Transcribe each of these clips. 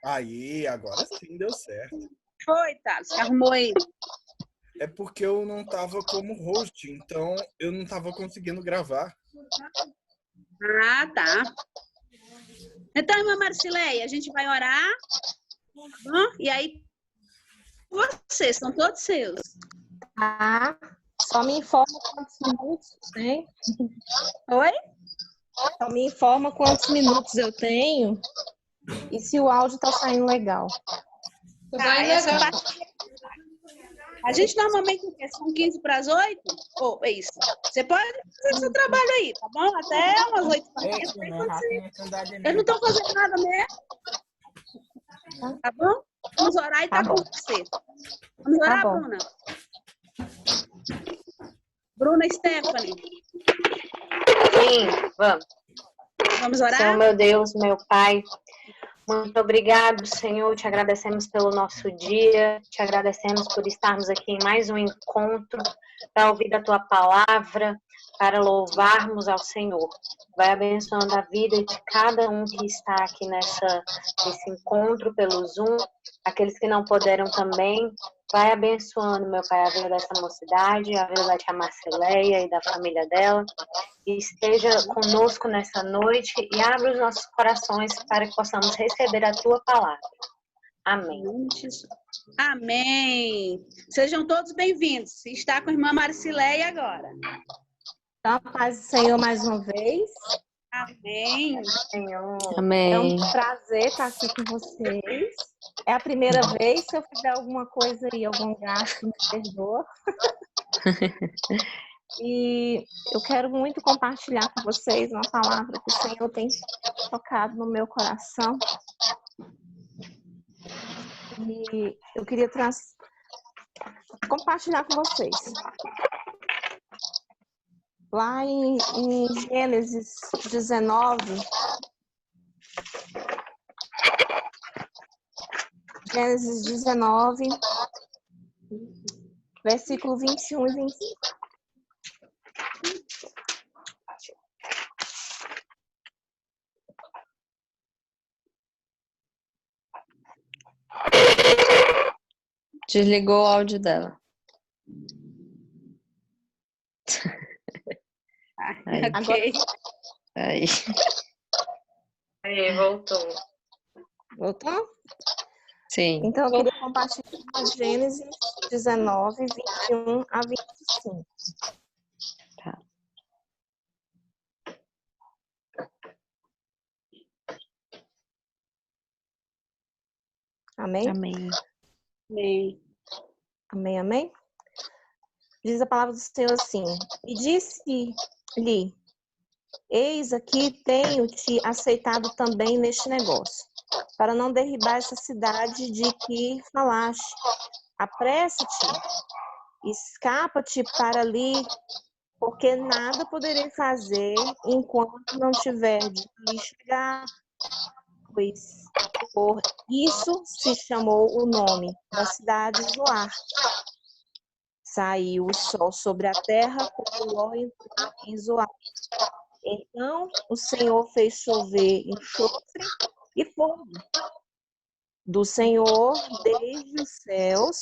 Aí, agora sim deu certo. Foi, Thales, que arrumou aí. É porque eu não tava como host, então eu não tava conseguindo gravar. Ah, tá. Então, irmã Marcileia, a gente vai orar, tá bom? E aí, vocês, são todos seus. Tá? Só me informa quantos minutos tem. Oi? Só me informa quantos minutos eu tenho e se o áudio tá saindo legal. Tá, essa parte... A gente normalmente são 15 para as 8? Ou é isso? Você pode fazer seu trabalho aí, tá bom? Até umas 8 para as 8. Eles não estão fazendo nada mesmo. Tá bom? Vamos orar e tá com você. Vamos orar, Tá bom. Bruna? Bruna Stephanie. Sim, vamos. Vamos orar? Senhor, meu Deus, meu Pai, muito obrigado, Senhor. Te agradecemos pelo nosso dia, te agradecemos por estarmos aqui em mais um encontro para ouvir a Tua palavra, para louvarmos ao Senhor. Vai abençoando a vida de cada um que está aqui nesse encontro pelo Zoom, aqueles que não puderam também. Vai abençoando, meu Pai, a vida dessa mocidade, a vida da tia Marceleia e da família dela. E esteja conosco nessa noite e abra os nossos corações para que possamos receber a Tua palavra. Amém. Amém. Sejam todos bem-vindos. Está com a irmã Marcileia agora. Então, a paz do Senhor mais uma vez. Amém. Senhor. É um Amém. prazer estar aqui com vocês. É a primeira vez. Se eu fizer alguma coisa aí, algum gasto, me perdoa. E eu quero muito compartilhar com vocês uma palavra que o Senhor tem tocado no meu coração. E eu queria compartilhar com vocês. Lá em Gênesis 19, versículo 21 e 25. Desligou o áudio dela. Aí. Ok. Aí. Aí, voltou. Voltou? Sim. Então, eu queria compartilhar Gênesis 19, 21 a 25. Tá. Amém? Amém. Amém. Amém, amém? Diz a palavra do Senhor assim: E disse-lhe: Eis aqui tenho-te aceitado também neste negócio, para não derribar essa cidade de que falaste. Apressa-te, escapa-te para ali, porque nada poderei fazer enquanto não tiver de lhe chegar. Pois por isso se chamou o nome da cidade Zoar. Saiu o sol sobre a terra quando Ló entrou em Zoar. Então o Senhor fez chover enxofre e fogo do Senhor desde os céus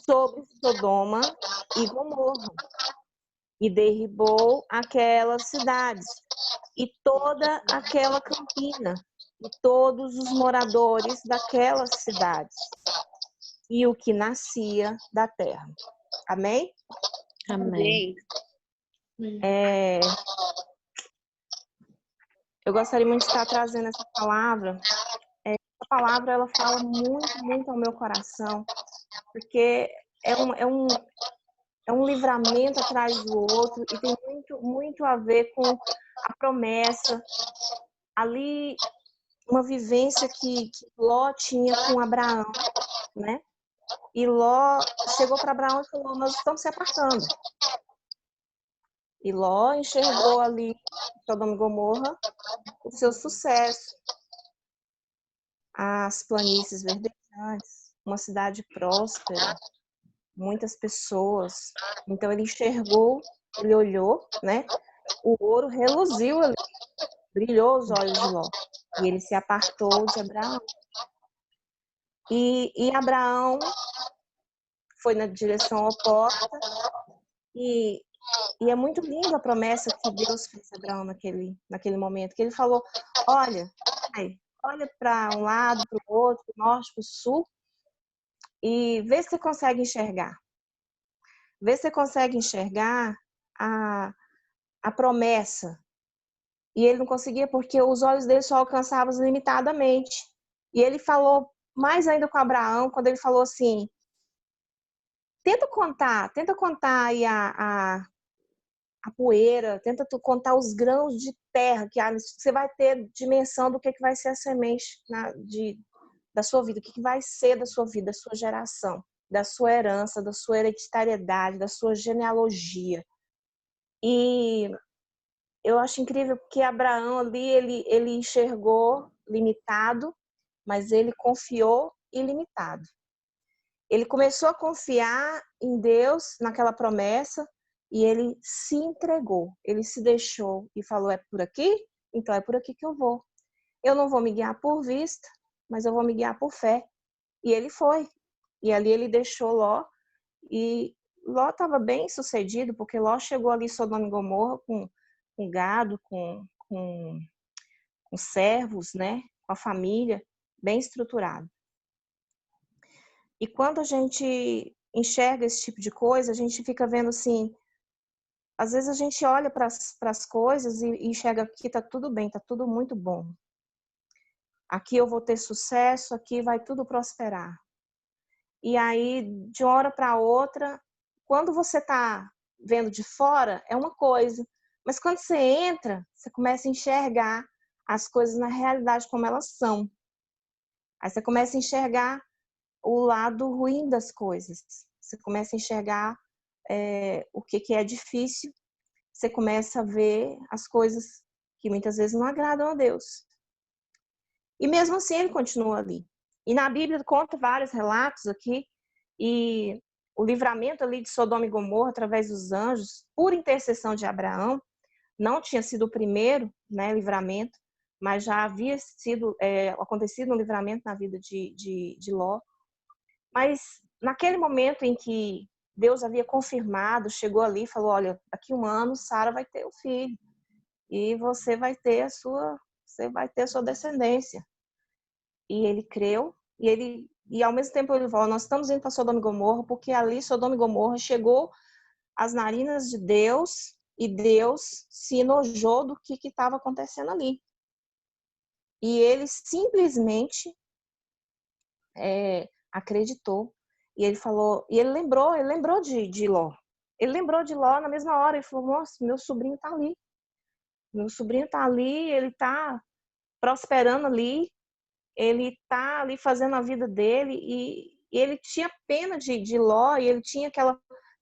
sobre Sodoma e Gomorra, e derribou aquelas cidades e toda aquela campina e todos os moradores daquelas cidades e o que nascia da terra. Amém? Amém. Eu gostaria muito de estar trazendo essa palavra. Essa palavra, ela fala muito, muito ao meu coração, porque é um livramento atrás do outro e tem muito, muito a ver com a promessa. Ali, uma vivência que Ló tinha com Abraão, né? E Ló chegou para Abraão e falou: nós estamos se apartando. E Ló enxergou ali, Sodoma e Gomorra, o seu sucesso. As planícies verdejantes, uma cidade próspera, muitas pessoas. Então ele enxergou, ele olhou, né? O ouro reluziu ali, brilhou os olhos de Ló. E ele se apartou de Abraão. E Abraão foi na direção oposta. E é muito linda a promessa que Deus fez a Abraão naquele momento, que ele falou, olha para um lado, para o outro, para o norte, para o sul, e vê se você consegue enxergar. Vê se você consegue enxergar a promessa. E ele não conseguia porque os olhos dele só alcançavam limitadamente. E ele falou mais ainda com Abraão, quando ele falou assim, tenta contar aí a poeira, tenta contar os grãos de terra que você vai ter dimensão do que vai ser a semente da sua vida, o que vai ser da sua vida, da sua geração, da sua herança, da sua hereditariedade, da sua genealogia. E eu acho incrível porque Abraão ali, ele enxergou limitado, mas ele confiou ilimitado. Ele começou a confiar em Deus, naquela promessa, e ele se entregou, ele se deixou e falou, é por aqui? Então é por aqui que eu vou. Eu não vou me guiar por vista, mas eu vou me guiar por fé. E ele foi. E ali ele deixou Ló, e Ló estava bem sucedido, porque Ló chegou ali em Sodoma e Gomorra com gado, com servos, né? Com a família, bem estruturado. E quando a gente enxerga esse tipo de coisa, a gente fica vendo assim, às vezes a gente olha para as coisas e enxerga que está tudo bem, está tudo muito bom. Aqui eu vou ter sucesso, aqui vai tudo prosperar. E aí, de uma hora para outra, quando você está vendo de fora, é uma coisa. Mas quando você entra, você começa a enxergar as coisas na realidade como elas são. Aí você começa a enxergar o lado ruim das coisas. Você começa a enxergar o que é difícil. Você começa a ver as coisas que muitas vezes não agradam a Deus. E mesmo assim ele continua ali. E na Bíblia conta vários relatos aqui, e o livramento ali de Sodoma e Gomorra através dos anjos, por intercessão de Abraão, não tinha sido o primeiro, né, livramento, mas já havia acontecido um livramento na vida de Ló. Mas naquele momento em que Deus havia confirmado, chegou ali e falou, olha, daqui 1 ano Sara vai ter o filho e você vai ter a sua descendência. E ele creu, e ao mesmo tempo ele falou, nós estamos indo para Sodoma e Gomorra, porque ali Sodoma e Gomorra chegou às narinas de Deus, e Deus se enojou do que estava acontecendo ali. E ele simplesmente acreditou. E ele falou, e ele lembrou de Ló. Ele lembrou de Ló na mesma hora. Ele falou, nossa, meu sobrinho está ali. Meu sobrinho está ali, ele está prosperando ali. Ele está ali fazendo a vida dele. E ele tinha pena de Ló. E ele tinha aquele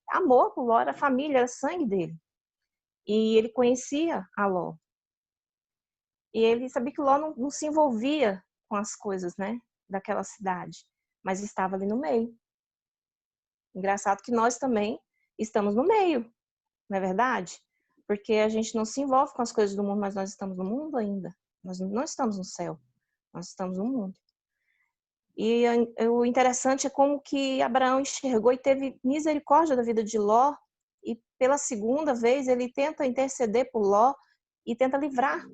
amor por Ló. Era família, era sangue dele. E ele conhecia a Ló. E ele sabia que Ló não se envolvia com as coisas, né, daquela cidade. Mas estava ali no meio. Engraçado que nós também estamos no meio, não é verdade? Porque a gente não se envolve com as coisas do mundo, mas nós estamos no mundo ainda. Nós não estamos no céu, nós estamos no mundo. E o interessante é como que Abraão enxergou e teve misericórdia da vida de Ló, e pela segunda vez ele tenta interceder por Ló e tenta livrar.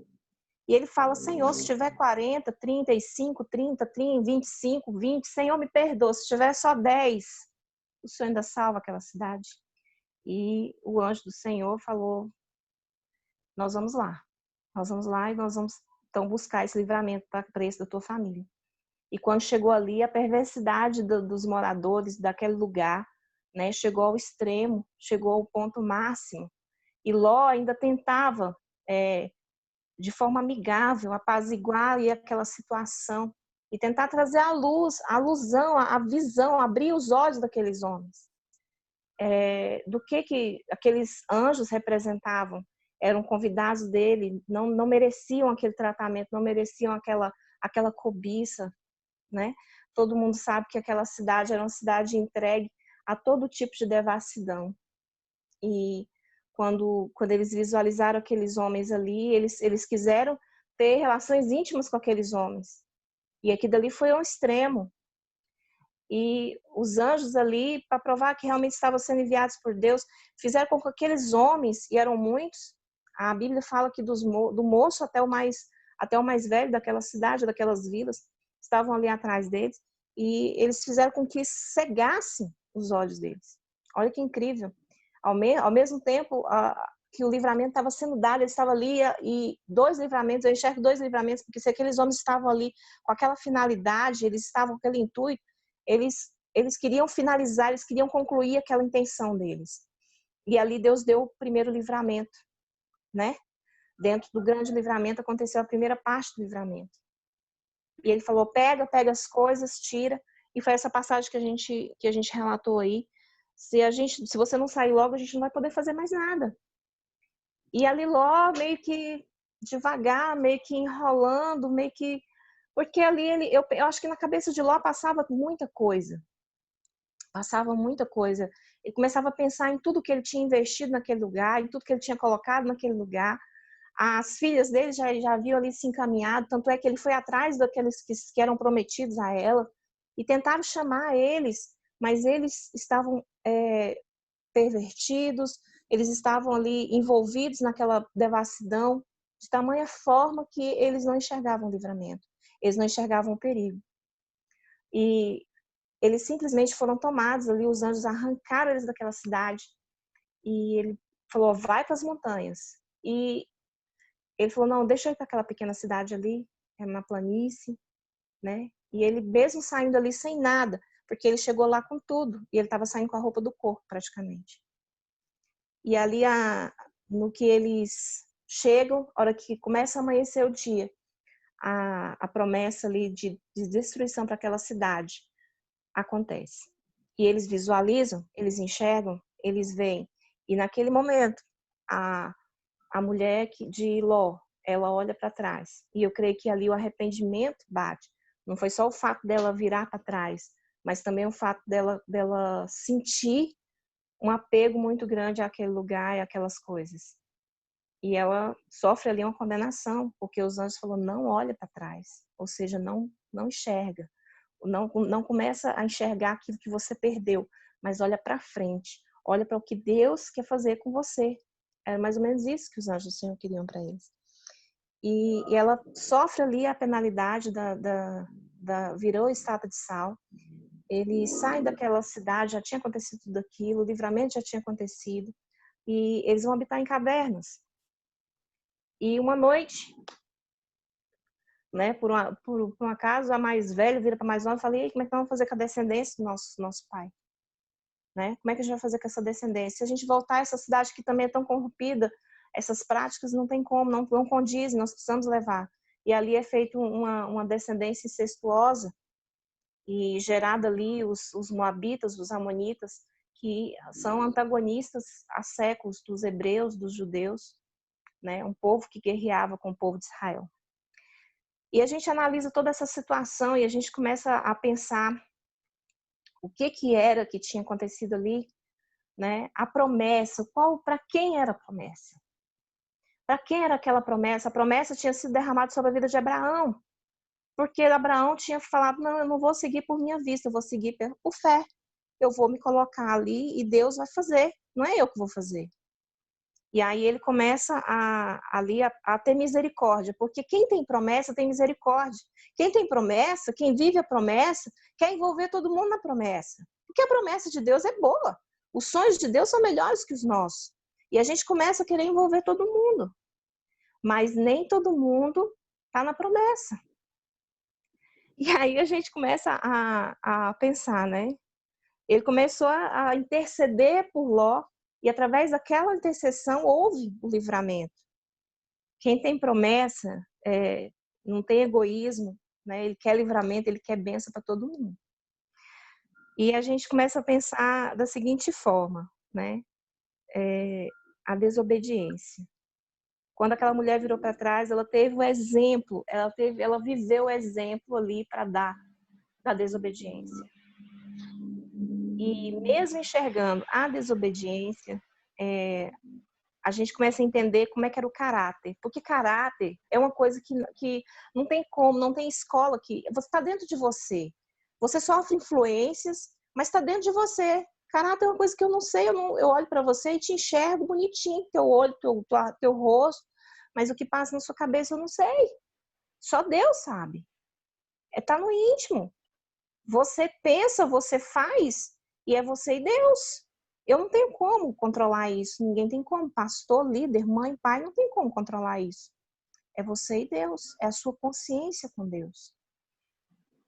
E ele fala, Senhor, se tiver 40, 35, 30, 25, 20, Senhor, me perdoa. Se tiver só 10, o Senhor ainda salva aquela cidade. E o anjo do Senhor falou, nós vamos lá e nós vamos então buscar esse livramento para esse da tua família. E quando chegou ali, a perversidade dos moradores daquele lugar, né, chegou ao extremo, chegou ao ponto máximo. E Ló ainda tentava, de forma amigável, apaziguar ali aquela situação e tentar trazer à luz, a alusão, a visão, abrir os olhos daqueles homens. Do que aqueles anjos representavam. Eram convidados dele, não mereciam aquele tratamento, não mereciam aquela cobiça, né? Todo mundo sabe que aquela cidade era uma cidade entregue a todo tipo de devassidão. E quando eles visualizaram aqueles homens ali, eles quiseram ter relações íntimas com aqueles homens. E aquilo dali foi ao extremo. E os anjos ali, para provar que realmente estavam sendo enviados por Deus, fizeram com que aqueles homens, e eram muitos, a Bíblia fala que do moço até o mais velho daquela cidade, daquelas vilas, estavam ali atrás deles, e eles fizeram com que cegassem os olhos deles. Olha que incrível. Ao mesmo tempo que o livramento estava sendo dado, ele estava ali, e 2 livramentos, eu enxergo 2 livramentos, porque se aqueles homens estavam ali com aquela finalidade, eles estavam com aquele intuito, eles queriam finalizar, eles queriam concluir aquela intenção deles. E ali Deus deu o primeiro livramento, né? Dentro do grande livramento aconteceu a primeira parte do livramento. E ele falou, pega as coisas, tira. E foi essa passagem que a gente relatou aí. Se você não sair logo, a gente não vai poder fazer mais nada. E ali logo, meio que devagar, meio que enrolando, meio que... Porque ali, eu acho que na cabeça de Ló passava muita coisa. Passava muita coisa. Ele começava a pensar em tudo que ele tinha investido naquele lugar, em tudo que ele tinha colocado naquele lugar. As filhas dele já haviam ali se encaminhado, tanto é que ele foi atrás daqueles que eram prometidos a ela e tentaram chamar eles, mas eles estavam pervertidos, eles estavam ali envolvidos naquela devassidão, de tamanha forma que eles não enxergavam o livramento, eles não enxergavam o perigo. E eles simplesmente foram tomados ali, os anjos arrancaram eles daquela cidade e ele falou, vai para as montanhas. E ele falou, não, deixa eu ir para aquela pequena cidade ali, na planície, né? E ele mesmo saindo ali sem nada, porque ele chegou lá com tudo, e ele estava saindo com a roupa do corpo praticamente. E ali, no que eles chegam, a hora que começa a amanhecer o dia, a promessa ali de destruição para aquela cidade acontece. E eles visualizam, eles enxergam, eles veem. E naquele momento, a mulher de Ló, ela olha para trás. E eu creio que ali o arrependimento bate. Não foi só o fato dela virar para trás, mas também o fato dela sentir um apego muito grande àquele lugar e àquelas coisas. E ela sofre ali uma condenação, porque os anjos falaram, não olha para trás. Ou seja, não enxerga. Não começa a enxergar aquilo que você perdeu, mas olha para frente. Olha para o que Deus quer fazer com você. Era mais ou menos isso que os anjos do Senhor queriam para eles. E ela sofre ali a penalidade virou estátua de sal. Eles saem daquela cidade, já tinha acontecido tudo aquilo, o livramento já tinha acontecido, e eles vão habitar em cavernas. E uma noite, né, por um acaso, a mais velha vira para a mais nova e fala, e aí, como é que nós vamos fazer com a descendência do nosso pai? Né? Como é que a gente vai fazer com essa descendência? Se a gente voltar a essa cidade que também é tão corrompida, essas práticas não tem como, não condizem, nós precisamos levar. E ali é feita uma descendência incestuosa e gerada ali os moabitas, os amonitas, que são antagonistas há séculos dos hebreus, dos judeus, né? Um povo que guerreava com o povo de Israel. E a gente analisa toda essa situação e a gente começa a pensar o que era que tinha acontecido ali, né? A promessa, para quem era a promessa? Para quem era aquela promessa? A promessa tinha sido derramada sobre a vida de Abraão, porque Abraão tinha falado, não, eu não vou seguir por minha vista, eu vou seguir por fé. Eu vou me colocar ali e Deus vai fazer, não é eu que vou fazer. E aí ele começa a ter misericórdia, porque quem tem promessa tem misericórdia. Quem tem promessa, quem vive a promessa, quer envolver todo mundo na promessa. Porque a promessa de Deus é boa. Os sonhos de Deus são melhores que os nossos. E a gente começa a querer envolver todo mundo. Mas nem todo mundo está na promessa. E aí a gente começa a pensar, né? Ele começou a interceder por Ló, e através daquela intercessão houve o livramento. Quem tem promessa não tem egoísmo, né? Ele quer livramento, ele quer bênção para todo mundo. E a gente começa a pensar da seguinte forma, né? A desobediência. Quando aquela mulher virou para trás, ela teve o exemplo, ela viveu o exemplo ali para dar da desobediência. E mesmo enxergando a desobediência, a gente começa a entender como é que era o caráter. Porque caráter é uma coisa que não tem como, não tem escola, que você está dentro de você. Você sofre influências, mas está dentro de você. Caráter é uma coisa que eu não sei, eu olho para você e te enxergo bonitinho, teu olho, teu rosto, mas o que passa na sua cabeça eu não sei. Só Deus sabe. Tá no íntimo. Você pensa, você faz, e é você e Deus. Eu não tenho como controlar isso. Ninguém tem como. Pastor, líder, mãe, pai, não tem como controlar isso. É você e Deus. É a sua consciência com Deus.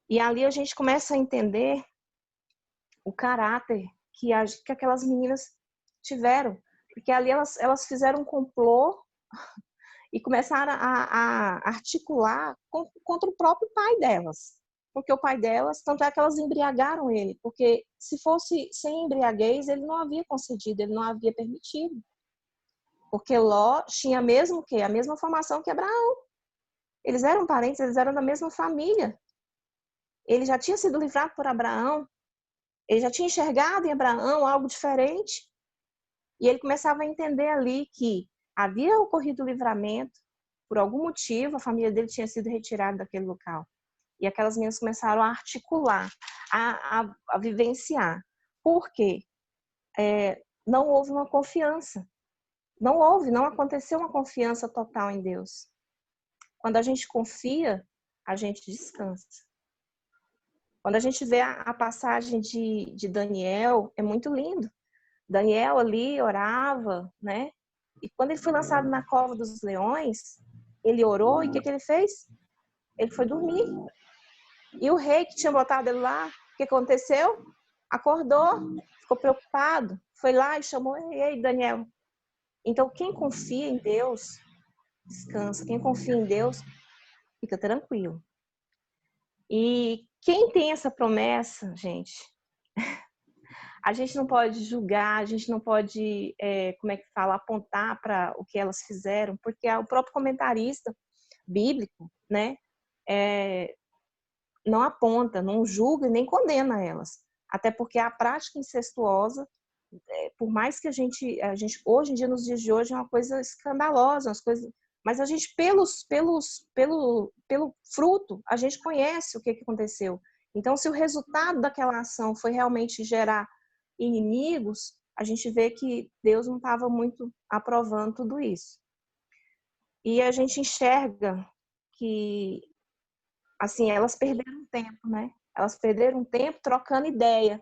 E ali a gente começa a entender o caráter que aquelas meninas tiveram. Porque ali elas fizeram um complô e começaram a articular contra o próprio pai delas. Porque o pai delas, tanto é que elas embriagaram ele. Porque se fosse sem embriaguez, ele não havia concedido, ele não havia permitido. Porque Ló tinha mesmo o quê? A mesma formação que Abraão. Eles eram parentes, eles eram da mesma família. Ele já tinha sido livrado por Abraão. Ele já tinha enxergado em Abraão algo diferente. E ele começava a entender ali que havia ocorrido o livramento. Por algum motivo, a família dele tinha sido retirada daquele local. E aquelas meninas começaram a articular, a vivenciar. Por quê? Não houve uma confiança. Não aconteceu uma confiança total em Deus. Quando a gente confia, a gente descansa. Quando a gente vê a passagem de Daniel, é muito lindo. Daniel ali orava, né? E quando ele foi lançado na cova dos leões, ele orou e o que ele fez? Ele foi dormir. E o rei que tinha botado ele lá, o que aconteceu? Acordou, ficou preocupado, foi lá e chamou, ei, Daniel. Então, quem confia em Deus, descansa. Quem confia em Deus, fica tranquilo. E quem tem essa promessa, gente, a gente não pode julgar, a gente não pode, apontar para o que elas fizeram, porque o próprio comentarista bíblico, né, não aponta, não julga e nem condena elas. Até porque a prática incestuosa, por mais que a gente hoje em dia, nos dias de hoje, é uma coisa escandalosa, mas a gente, pelo fruto, a gente conhece o que aconteceu. Então, se o resultado daquela ação foi realmente gerar inimigos, a gente vê que Deus não estava muito aprovando tudo isso. E a gente enxerga que, assim, elas perderam tempo, né? Elas perderam tempo trocando ideia.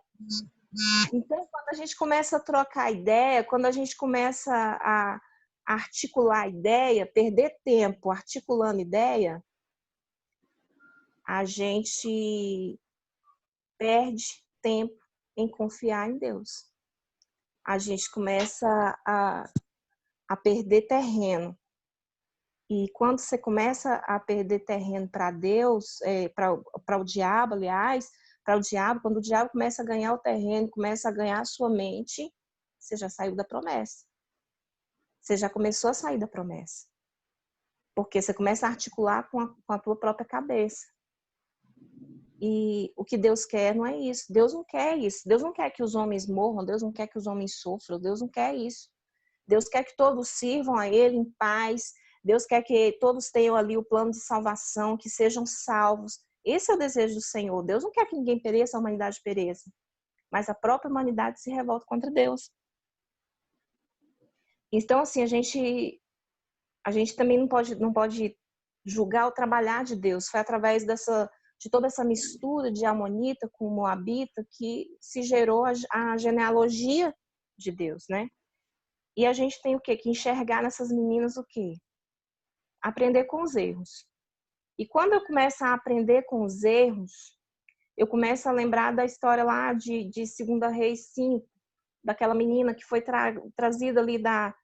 Então, quando a gente começa a trocar ideia, quando a gente começa a articular ideia, perder tempo articulando ideia, a gente perde tempo em confiar em Deus. A gente começa a perder terreno. E quando você começa a perder terreno para Deus, para o diabo, aliás, quando o diabo começa a ganhar o terreno, começa a ganhar a sua mente, você já saiu da promessa. Você já começou a sair da promessa. Porque você começa a articular com a tua própria cabeça. E o que Deus quer não é isso. Deus não quer isso. Deus não quer que os homens morram. Deus não quer que os homens sofram. Deus não quer isso. Deus quer que todos sirvam a Ele em paz. Deus quer que todos tenham ali o plano de salvação, que sejam salvos. Esse é o desejo do Senhor. Deus não quer que ninguém pereça, a humanidade pereça. Mas a própria humanidade se revolta contra Deus. Então, assim, a gente também não pode julgar o trabalhar de Deus. Foi através de toda essa mistura de amonita com moabita que se gerou a genealogia de Deus, né? E a gente tem o quê? Que enxergar nessas meninas o quê? Aprender com os erros. E quando eu começo a aprender com os erros, eu começo a lembrar da história lá de 2 Reis 5, daquela menina que foi trazida ali da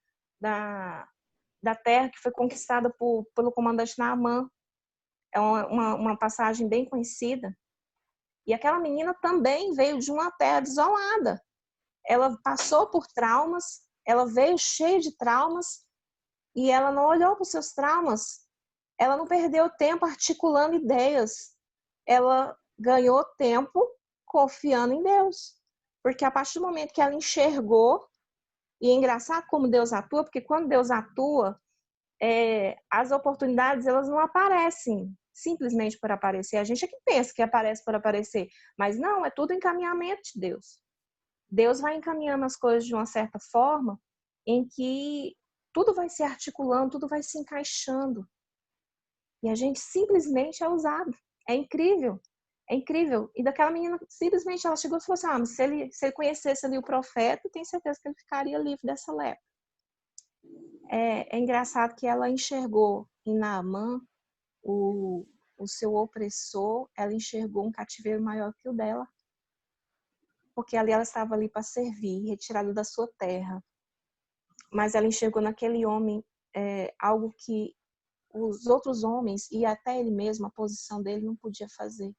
terra, que foi conquistada pelo comandante Naamã. É uma passagem bem conhecida. E aquela menina também veio de uma terra desolada. Ela passou por traumas, ela veio cheia de traumas, e ela não olhou para os seus traumas. Ela não perdeu tempo articulando ideias. Ela ganhou tempo confiando em Deus. Porque a partir do momento que ela enxergou, e é engraçado como Deus atua, porque quando Deus atua, as oportunidades elas não aparecem simplesmente por aparecer. A gente é que pensa que aparece por aparecer, mas não, é tudo encaminhamento de Deus. Deus vai encaminhando as coisas de uma certa forma em que tudo vai se articulando, tudo vai se encaixando. E a gente simplesmente é usado. É incrível. É incrível. E daquela menina, simplesmente ela chegou e falou assim, mas se ele conhecesse ali o profeta, tenho certeza que ele ficaria livre dessa lepra. É engraçado que ela enxergou em Naamã o seu opressor, ela enxergou um cativeiro maior que o dela. Porque ali ela estava ali para servir, retirada da sua terra. Mas ela enxergou naquele homem algo que os outros homens, e até ele mesmo, a posição dele não podia fazer.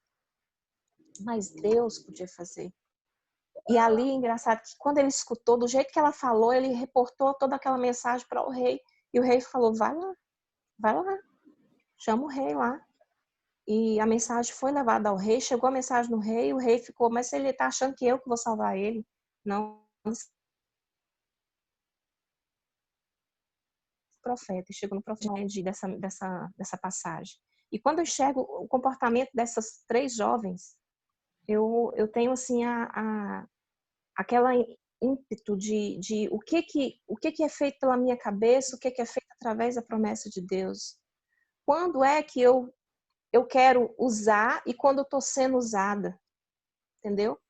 Mas Deus podia fazer. E ali, engraçado, que quando ele escutou, do jeito que ela falou, ele reportou toda aquela mensagem para o rei. E o rei falou, vai lá, chama o rei lá. E a mensagem foi levada ao rei, chegou a mensagem no rei, o rei ficou, mas ele está achando que eu que vou salvar ele? Não, profeta, e chegou no profeta dessa passagem. E quando eu enxergo o comportamento dessas 3 jovens, eu tenho assim aquela ímpeto de o que é feito pela minha cabeça, o que é feito através da promessa de Deus. Quando é que eu quero usar e quando eu estou sendo usada, entendeu?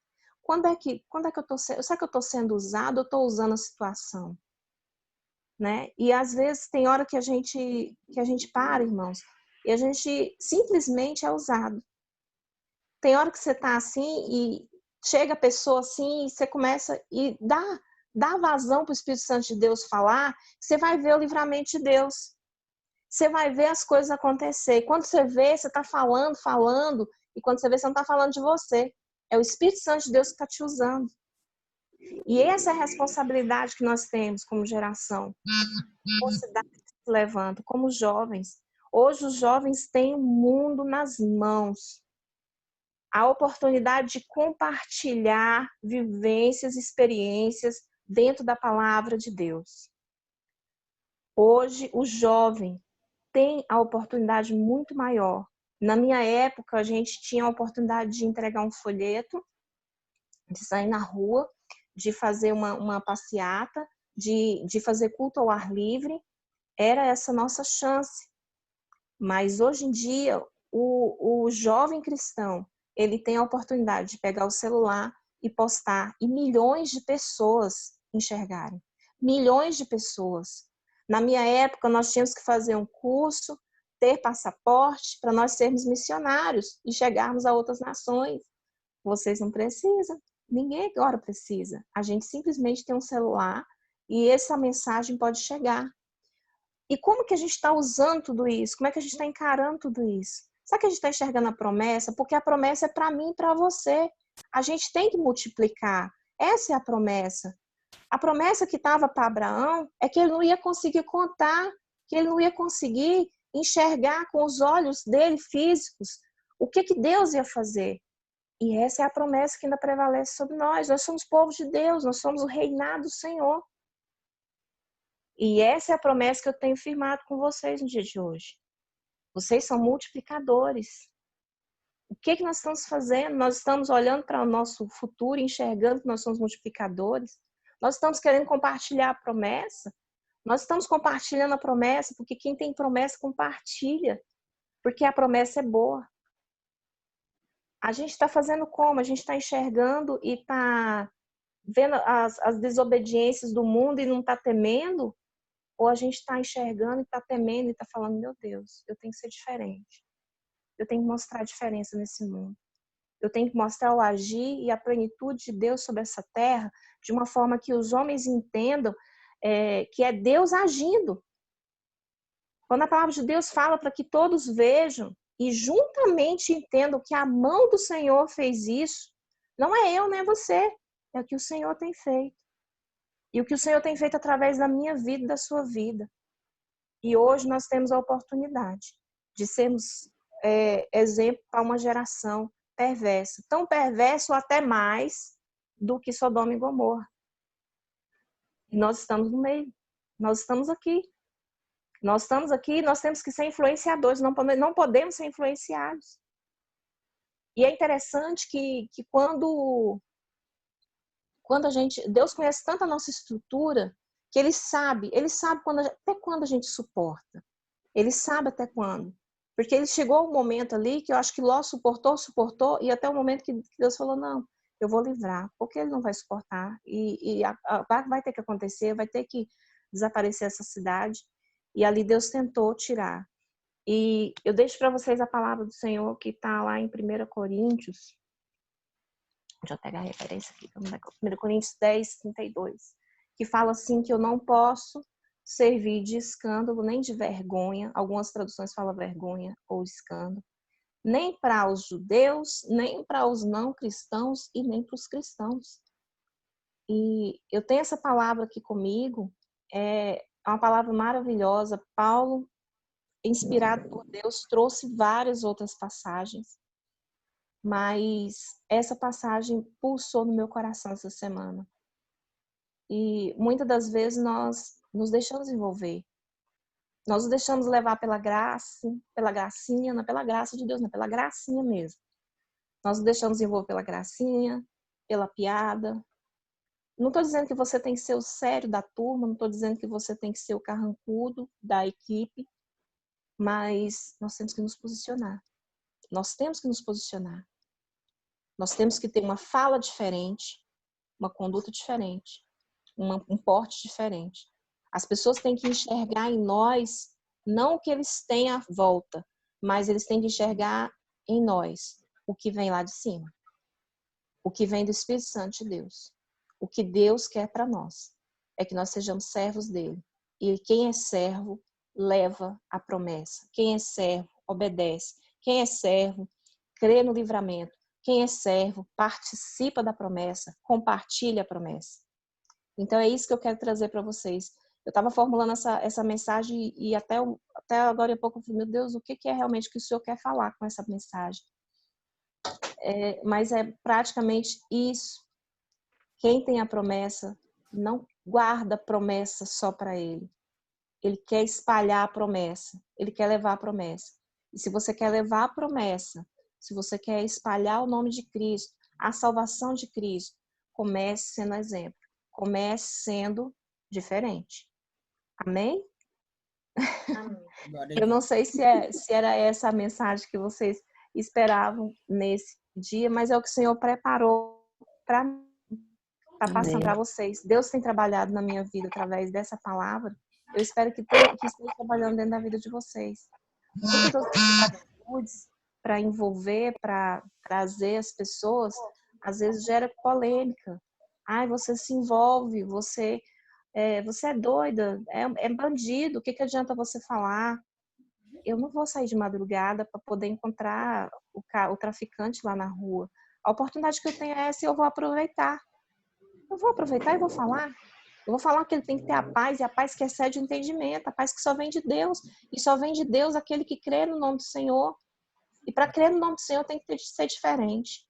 Quando é que eu estou sendo, será que eu estou sendo usada ou estou usando a situação? Né? E às vezes tem hora que a gente para, irmãos, e a gente simplesmente é usado. Tem hora que você está assim e chega a pessoa assim e você começa e dá vazão para o Espírito Santo de Deus falar, você vai ver o livramento de Deus. Você vai ver as coisas acontecer. E quando você vê, você está falando, e quando você vê, você não está falando de você. É o Espírito Santo de Deus que está te usando. E essa é a responsabilidade que nós temos como geração. Mocidade que se levanta, como jovens. Hoje os jovens têm o mundo nas mãos. A oportunidade de compartilhar vivências, experiências dentro da palavra de Deus. Hoje o jovem tem a oportunidade muito maior. Na minha época, a gente tinha a oportunidade de entregar um folheto, de sair na rua, de fazer uma passeata, de fazer culto ao ar livre. Era essa nossa chance. Mas hoje em dia, o jovem cristão, ele tem a oportunidade de pegar o celular e postar, e milhões de pessoas enxergarem. Milhões de pessoas. Na minha época, nós tínhamos que fazer um curso, ter passaporte para nós sermos missionários e chegarmos a outras nações. Vocês não precisam. Ninguém agora precisa. A gente simplesmente tem um celular e essa mensagem pode chegar. E como que a gente está usando tudo isso? Como é que a gente está encarando tudo isso? Será que a gente está enxergando a promessa? Porque a promessa é para mim e para você. A gente tem que multiplicar. Essa é a promessa. A promessa que estava para Abraão é que ele não ia conseguir contar, que ele não ia conseguir enxergar com os olhos dele físicos o que Deus ia fazer. E essa é a promessa que ainda prevalece sobre nós. Nós somos povo de Deus, nós somos o reinado do Senhor. E essa é a promessa que eu tenho firmado com vocês no dia de hoje. Vocês são multiplicadores. O que nós estamos fazendo? Nós estamos olhando para o nosso futuro, enxergando que nós somos multiplicadores. Nós estamos querendo compartilhar a promessa. Nós estamos compartilhando a promessa porque quem tem promessa compartilha. Porque a promessa é boa. A gente está fazendo como? A gente está enxergando e está vendo as desobediências do mundo e não está temendo? Ou a gente está enxergando e está temendo e está falando, meu Deus, eu tenho que ser diferente. Eu tenho que mostrar a diferença nesse mundo. Eu tenho que mostrar o agir e a plenitude de Deus sobre essa terra de uma forma que os homens entendam que é Deus agindo. Quando a palavra de Deus fala para que todos vejam e juntamente entendam que a mão do Senhor fez isso, não é eu, nem é você, é o que o Senhor tem feito. E o que o Senhor tem feito através da minha vida e da sua vida. E hoje nós temos a oportunidade de sermos exemplo para uma geração perversa. Tão perverso ou até mais do que Sodoma e Gomorra. E nós estamos no meio. Nós estamos aqui. Nós estamos aqui, nós temos que ser influenciadores, não podemos ser influenciados. E é interessante que quando Deus conhece tanto a nossa estrutura, que Ele sabe até quando a gente suporta. Ele sabe até quando. Porque ele chegou ao momento ali que eu acho que Ló suportou, e até o momento que Deus falou, não, eu vou livrar, porque ele não vai suportar. E vai ter que acontecer, vai ter que desaparecer essa cidade. E ali Deus tentou tirar. E eu deixo para vocês a palavra do Senhor que está lá em 1 Coríntios. Deixa eu pegar a referência aqui. 1 Coríntios 10, 32. Que fala assim que eu não posso servir de escândalo, nem de vergonha. Algumas traduções falam vergonha ou escândalo. Nem para os judeus, nem para os não cristãos e nem para os cristãos. E eu tenho essa palavra aqui comigo. É uma palavra maravilhosa. Paulo, inspirado por Deus, trouxe várias outras passagens. Mas essa passagem pulsou no meu coração essa semana. E muitas das vezes nós nos deixamos envolver. Nós nos deixamos levar pela graça, pela gracinha, não pela graça de Deus, não, pela gracinha mesmo. Nós nos deixamos envolver pela gracinha, pela piada. Não estou dizendo que você tem que ser o sério da turma, não estou dizendo que você tem que ser o carrancudo da equipe, mas nós temos que nos posicionar. Nós temos que nos posicionar. Nós temos que ter uma fala diferente, uma conduta diferente, um porte diferente. As pessoas têm que enxergar em nós, não o que eles têm à volta, mas eles têm que enxergar em nós o que vem lá de cima. O que vem do Espírito Santo de Deus. O que Deus quer para nós é que nós sejamos servos dele. E quem é servo leva a promessa. Quem é servo obedece. Quem é servo crê no livramento. Quem é servo participa da promessa, compartilha a promessa. Então é isso que eu quero trazer para vocês. Eu estava formulando essa mensagem e até agora há pouco eu falei, meu Deus, o que é realmente que o Senhor quer falar com essa mensagem? Mas é praticamente isso. Quem tem a promessa não guarda a promessa só para ele. Ele quer espalhar a promessa. Ele quer levar a promessa. E se você quer levar a promessa, se você quer espalhar o nome de Cristo, a salvação de Cristo, comece sendo exemplo. Comece sendo diferente. Amém? Amém. Eu não sei se era essa a mensagem que vocês esperavam nesse dia, mas é o que o Senhor preparou para passar para vocês. Deus tem trabalhado na minha vida através dessa palavra. Eu espero que esteja trabalhando dentro da vida de vocês. Muitas atitudes para envolver, para trazer as pessoas, às vezes gera polêmica. Ai, você se envolve, você é doida, é bandido, o que adianta você falar? Eu não vou sair de madrugada para poder encontrar o traficante lá na rua. A oportunidade que eu tenho é essa e eu vou aproveitar. Eu vou aproveitar e vou falar. Eu vou falar que ele tem que ter a paz, e a paz que excede o entendimento, a paz que só vem de Deus. E só vem de Deus aquele que crê no nome do Senhor. E para crer no nome do Senhor tem que ser diferente.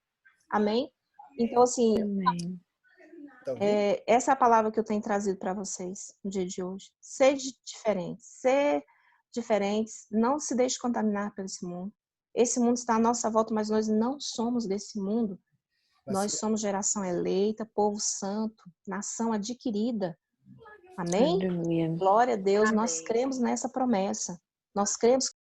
Amém? Então, assim, essa é a palavra que eu tenho trazido para vocês no dia de hoje. Ser diferentes, não se deixe contaminar por esse mundo. Esse mundo está à nossa volta, mas nós não somos desse mundo. Nós somos geração eleita, povo santo, nação adquirida. Amém? Aleluia. Glória a Deus, Amém. nós cremos nessa promessa. Nós cremos